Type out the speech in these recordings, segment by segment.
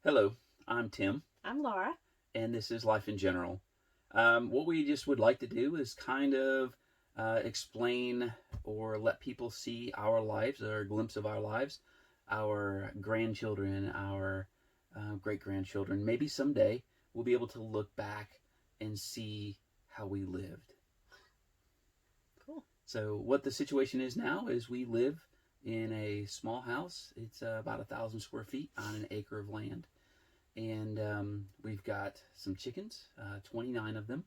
Hello, I'm Tim, I'm Laura. and this is Life in General. What we just would like to do is kind of explain or let people see our lives, or a glimpse of our lives, our grandchildren, our great grandchildren. Maybe someday we'll be able to look back and see how we lived. Cool. So, what the situation is now is we live in a small house. It's about 1,000 square feet on an acre of land, and we've got some chickens, 29 of them.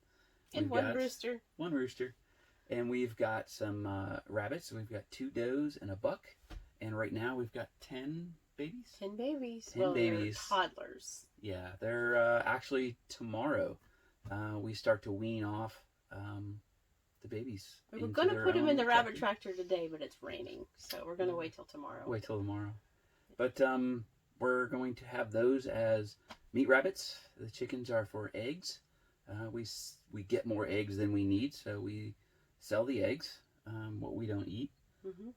And We've one got rooster. one rooster, and we've got some rabbits. We've got two does and a buck, and right now we've got 10 babies. 10 babies. 10 Well, babies. they're toddlers. Yeah, they're actually tomorrow. We start to wean off the babies. We were into going to their put them own in the rabbit tractor. tractor today, but it's raining. So we're going to wait till tomorrow. Wait till tomorrow. But we're going to have those as meat rabbits. The chickens are for eggs. We get more eggs than we need, so we sell the eggs, what we don't eat.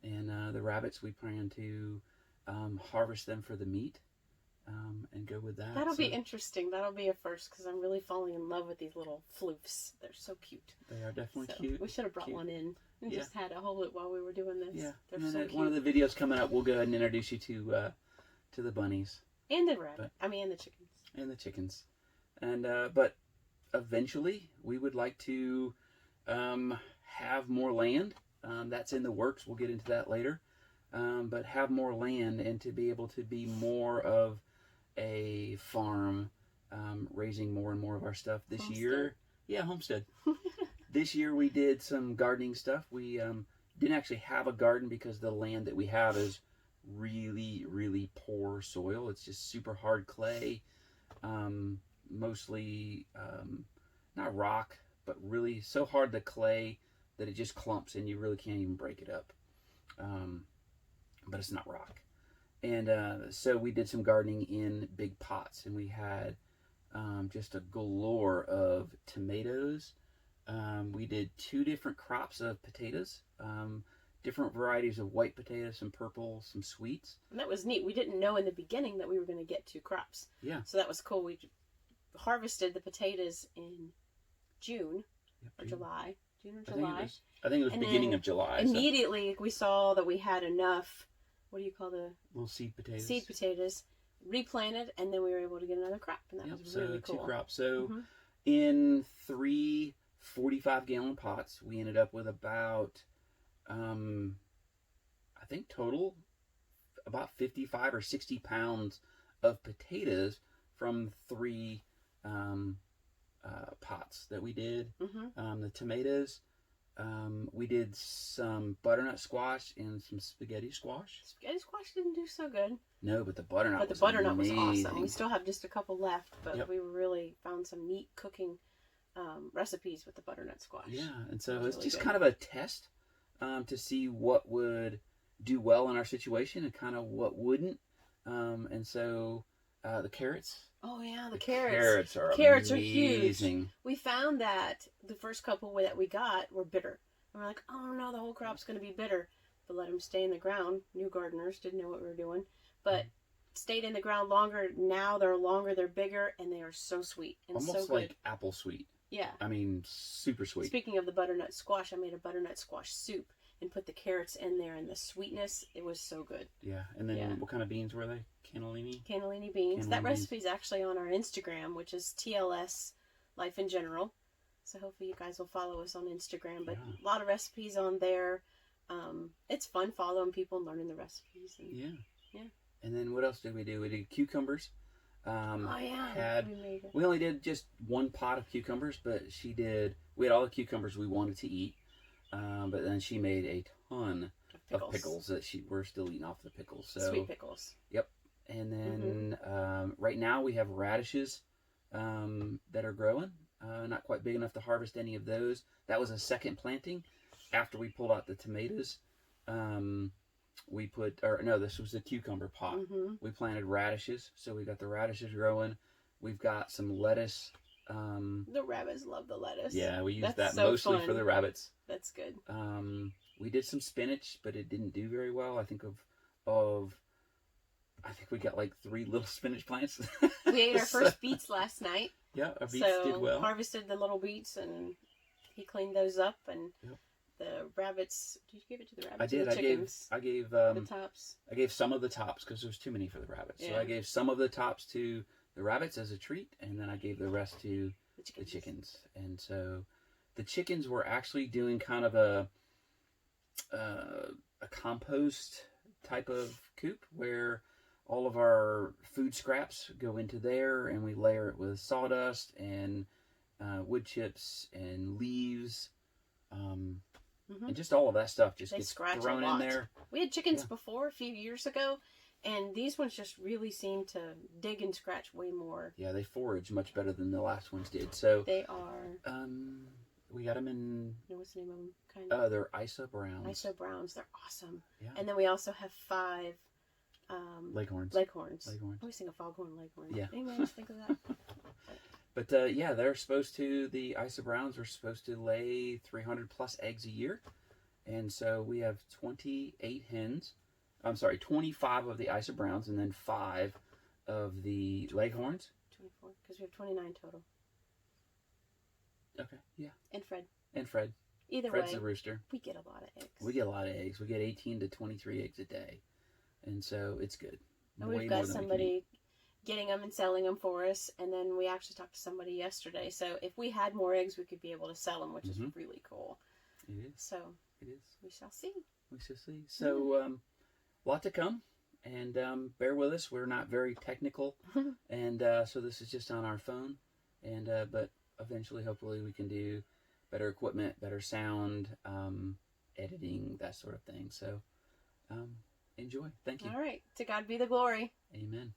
And the rabbits, we plan to harvest them for the meat and go with that. That'll be interesting. That'll be a first because I'm really falling in love with these little floofs. They're so cute. They are definitely So cute. we should have brought Cute. one in and Yeah. just had to hold it while we were doing this. Yeah, They're and so then cute. one of the videos coming up, we'll go ahead and introduce you to the bunnies And the rabbit. And the chickens. and the chickens. And but eventually, we would like to have more land. That's in the works. We'll get into that later. But have more land and to be able to be more of a farm, raising more and more of our stuff this Homestead. year. Yeah, homestead. This year we did some gardening stuff. We didn't actually have a garden because the land that we have is really, really poor soil. It's just super hard clay, mostly not rock, but really so hard the clay that it just clumps and you really can't even break it up. But it's not rock. And so we did some gardening in big pots, and we had just a galore of tomatoes. We did two different crops of potatoes, different varieties of white potatoes, some purple, some sweets. And that was neat. We didn't know in the beginning that we were going to get two crops. Yeah. So that was cool. We harvested the potatoes in June or July. June or July. I think it was And beginning then of July. Immediately we saw that we had enough, what do you call the little seed potatoes. seed potatoes, replanted, and then we were able to get another crop, and that was really cool. Two crops. So Mhm. in three 45-gallon pots, we ended up with about, I think total, about 55 or 60 pounds of potatoes from three pots that we did. The tomatoes, we did some butternut squash and some spaghetti squash. Spaghetti squash didn't do so good, No, but the butternut but the was butternut was amazing. awesome. We still have just a couple left, but Yep. we really found some neat cooking recipes with the butternut squash. Yeah, and so That was it's really just good. kind of a test to see what would do well in our situation and kind of what wouldn't. And so the carrots. Oh yeah, the The carrots. are Carrots are amazing. huge. We found that the first couple that we got were bitter. And we're like, oh no, the whole crop's going to be bitter. But let them stay in the ground. New gardeners didn't know what we were doing. But stayed in the ground longer. Now they're longer, they're bigger, and they are so sweet and Almost so good. like apple sweet. Yeah. I mean, super sweet. Speaking of the butternut squash, I made a butternut squash soup and put the carrots in there, and the sweetness, it was so good. Yeah, and then Yeah. what kind of beans were they? Cannellini? Cannellini beans. Cannellini That beans. recipe is actually on our Instagram, which is TLS Life in General. So hopefully you guys will follow us on Instagram. But Yeah. a lot of recipes on there. It's fun following people and learning the recipes. And, Yeah. Yeah. And then what else did we do? We did cucumbers. oh yeah, Had we made it. we only did just one pot of cucumbers, but she did. We had all the cucumbers we wanted to eat, but then she made a ton of pickles that we're still eating off the pickles. So Sweet pickles. Yep. And then right now we have radishes that are growing. Not quite big enough to harvest any of those. That was a second planting after we pulled out the tomatoes. This was the cucumber pot. We planted radishes, so we got the radishes growing. We've got some lettuce. The rabbits love the lettuce. Yeah, we used That's that so mostly fun. for the rabbits. That's good. We did some spinach, but it didn't do very well. I think of I think we got like 3 little spinach plants. We ate our So, first beets last night. yeah, our beets So did well. harvested the little beets and he cleaned those up, and Yep. the rabbits. Did you give it to the rabbits? I or did. The chickens. I gave the tops. I gave some of the tops because there was too many for the rabbits. So Yeah. I gave some of the tops to the rabbits as a treat, and then I gave the rest to the chickens. And so the chickens were actually doing kind of a compost type of coop where all of our food scraps go into there, and we layer it with sawdust and wood chips and leaves, and just all of that stuff just They gets scratch a thrown in lot. there. We had chickens Yeah. before a few years ago, and these ones just really seem to dig and scratch way more. Yeah, they forage much better than the last ones did. So They are. we got them in. What's the name of them? Kind of. They're Isa Browns. Iso Browns. They're awesome. Yeah. And then we also have 5 Leghorns. Leghorns. Leghorns. I always think of foghorn leghorn. Yeah. Anyone else think of that? But yeah, they're supposed to. The Isa Browns are supposed to lay 300 plus eggs a year, and so we have 28 hens. I'm sorry, 25 of the Isa Browns, and then 5 of the Leghorns. 24, because we have 29 total. Okay. Yeah. And Fred. And Fred. Either Fred's way, the rooster. we get a lot of eggs. We get a lot of eggs. We get 18 to 23 eggs a day, and so it's good. And Way we've more got than we can eat. somebody getting them and selling them for us. And then we actually talked to somebody yesterday. So if we had more eggs, we could be able to sell them, which is really cool. It is. So It is. we shall see. We shall see. So, a lot to come, and bear with us. We're not very technical, and so this is just on our phone, and but eventually, hopefully, we can do better equipment, better sound, editing, that sort of thing. So, enjoy. Thank you. All right. To God be the glory. Amen.